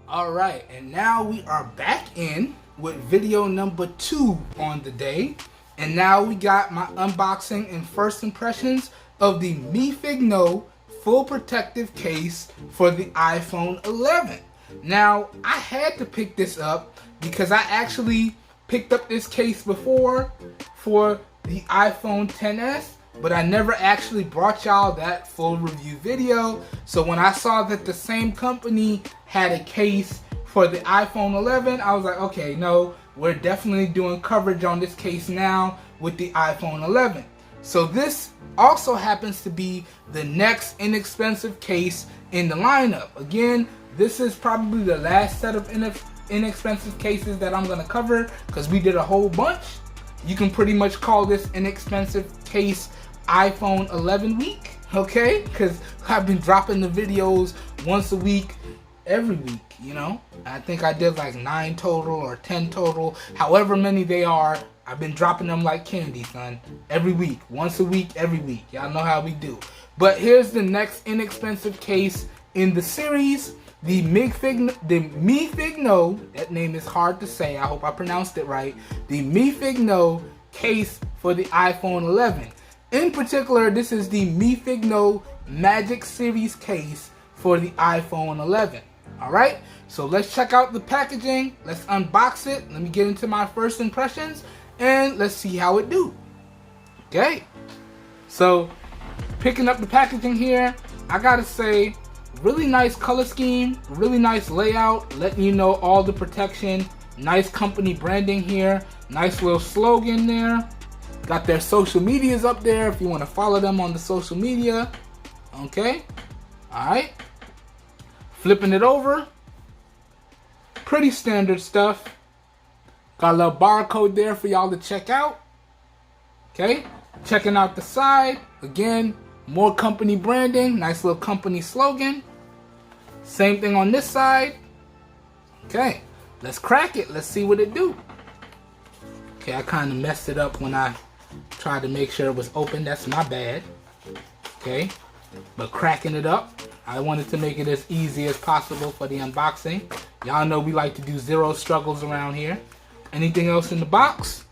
Alright, and now we are back in with video number 2 on the day. And now we got my unboxing and first impressions of the Meifigno full protective case for the iPhone 11. Now, I had to pick this up because I actually picked up this case before for the iPhone XS, but I never actually brought y'all that full review video. So when I saw that the same company had a case for the iPhone 11, I was like, okay, no, we're definitely doing coverage on this case now with the iPhone 11. So this also happens to be the next inexpensive case in the lineup. Again, this is probably the last set of inexpensive cases that I'm going to cover because we did a whole bunch. You can pretty much call this inexpensive case iPhone 11 week, okay? Because I've been dropping the videos once a week, every week, you know? I think I did like 9 total or 10 total, however many they are. I've been dropping them like candy, son. Every week, once a week, every week. Y'all know how we do. But here's the next inexpensive case in the series. The Meifigno, that name is hard to say. I hope I pronounced it right. The Meifigno case for the iPhone 11. In particular, this is the Meifigno Magic Series case for the iPhone 11. Alright, so let's check out the packaging. Let's unbox it. Let me get into my first impressions and let's see how it do. Okay, so picking up the packaging here, I gotta say, really nice color scheme, really nice layout, letting you know all the protection, nice company branding here, nice little slogan there. Got their social medias up there if you want to follow them on the social media. Okay, alright. Flipping it over. Pretty standard stuff. Got a little barcode there for y'all to check out. Okay, checking out the side. Again, more company branding, nice little company slogan. Same thing on this side. Okay, let's crack it. Let's see what it do. Okay, I kind of messed it up when I tried to make sure it was open. That's my bad. Okay, but cracking it up, I wanted to make it as easy as possible for the unboxing. Y'all know we like to do zero struggles around here. Anything else in the box?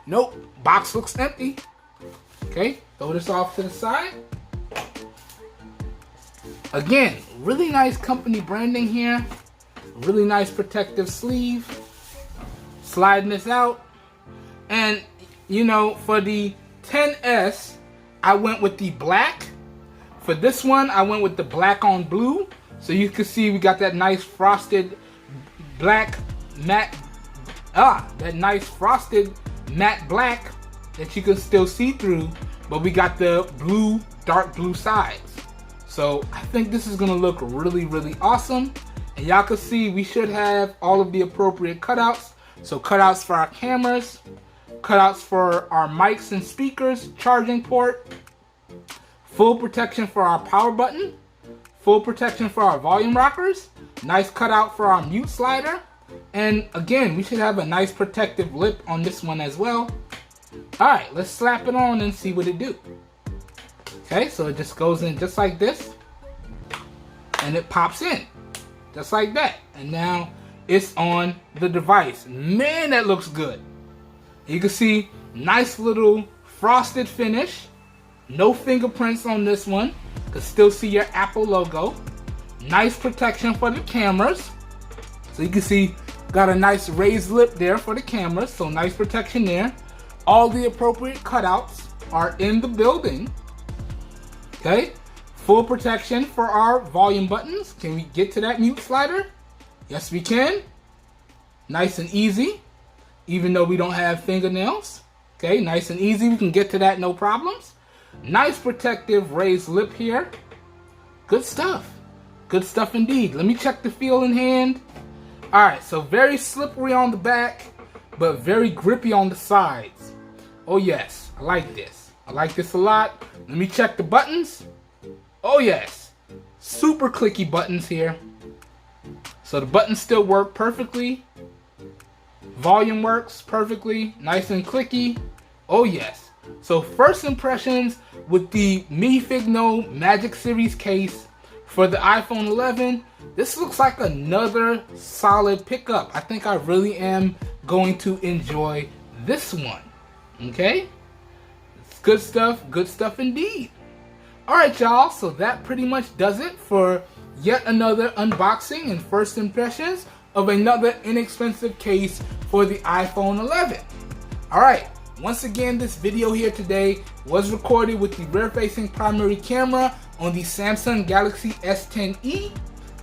Nope, box looks empty. Okay, throw this off to the side. Again, really nice company branding here. Really nice protective sleeve. Sliding this out. And, you know, for the XS, I went with the black. For this one, I went with the black on blue. So you can see we got that nice frosted black matte. That nice frosted matte black that you can still see through. But we got the blue, dark blue sides. So I think this is gonna look really, really awesome. And y'all can see we should have all of the appropriate cutouts. So cutouts for our cameras, cutouts for our mics and speakers, charging port, full protection for our power button, full protection for our volume rockers, nice cutout for our mute slider. And again, we should have a nice protective lip on this one as well. Alright, let's slap it on and see what it do. Okay, so it just goes in just like this. And it pops in. Just like that. And now it's on the device. Man, that looks good. You can see nice little frosted finish. No fingerprints on this one. You can still see your Apple logo. Nice protection for the cameras. So you can see got a nice raised lip there for the cameras. So nice protection there. All the appropriate cutouts are in the building. Okay, full protection for our volume buttons. Can we get to that mute slider? Yes, we can. Nice and easy, even though we don't have fingernails. Okay, nice and easy. We can get to that, no problems. Nice protective raised lip here. Good stuff. Good stuff indeed. Let me check the feel in hand. All right, so very slippery on the back, but very grippy on the sides. Oh yes, I like this. I like this a lot. Let me check the buttons. Oh yes, super clicky buttons here. So the buttons still work perfectly. Volume works perfectly, nice and clicky. Oh yes. So first impressions with the Meifigno Magic Series case for the iPhone 11, this looks like another solid pickup. I think I really am going to enjoy this one. Okay? It's good stuff indeed. Alright y'all, so that pretty much does it for yet another unboxing and first impressions of another inexpensive case for the iPhone 11. Alright, once again this video here today was recorded with the rear-facing primary camera on the Samsung Galaxy S10e.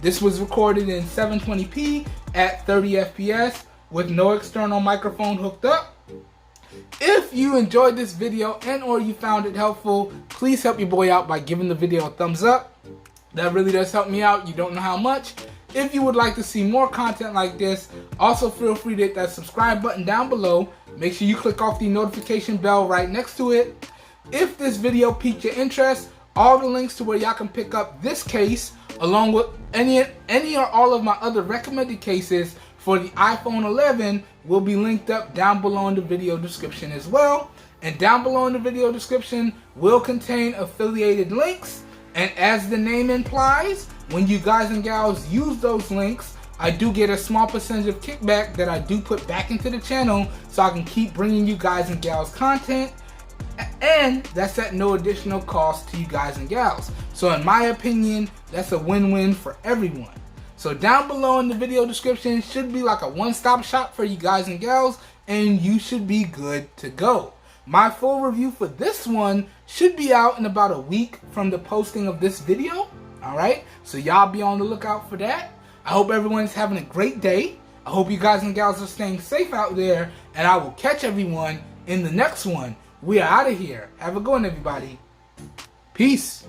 This was recorded in 720p at 30 FPS with no external microphone hooked up. If you enjoyed this video and or you found it helpful, please help your boy out by giving the video a thumbs up. That really does help me out. You don't know how much. If you would like to see more content like this, also feel free to hit that subscribe button down below. Make sure you click off the notification bell right next to it. If this video piqued your interest, all the links to where y'all can pick up this case, along with any or all of my other recommended cases for the iPhone 11, will be linked up down below in the video description as well. And down below in the video description will contain affiliated links. And as the name implies, when you guys and gals use those links, I do get a small percentage of kickback that I do put back into the channel so I can keep bringing you guys and gals content. And that's at no additional cost to you guys and gals. So in my opinion, that's a win-win for everyone. So down below in the video description should be like a one-stop shop for you guys and gals, and you should be good to go. My full review for this one should be out in about a week from the posting of this video. Alright, so y'all be on the lookout for that. I hope everyone's having a great day. I hope you guys and gals are staying safe out there, and I will catch everyone in the next one. We are out of here. Have a good one, everybody. Peace.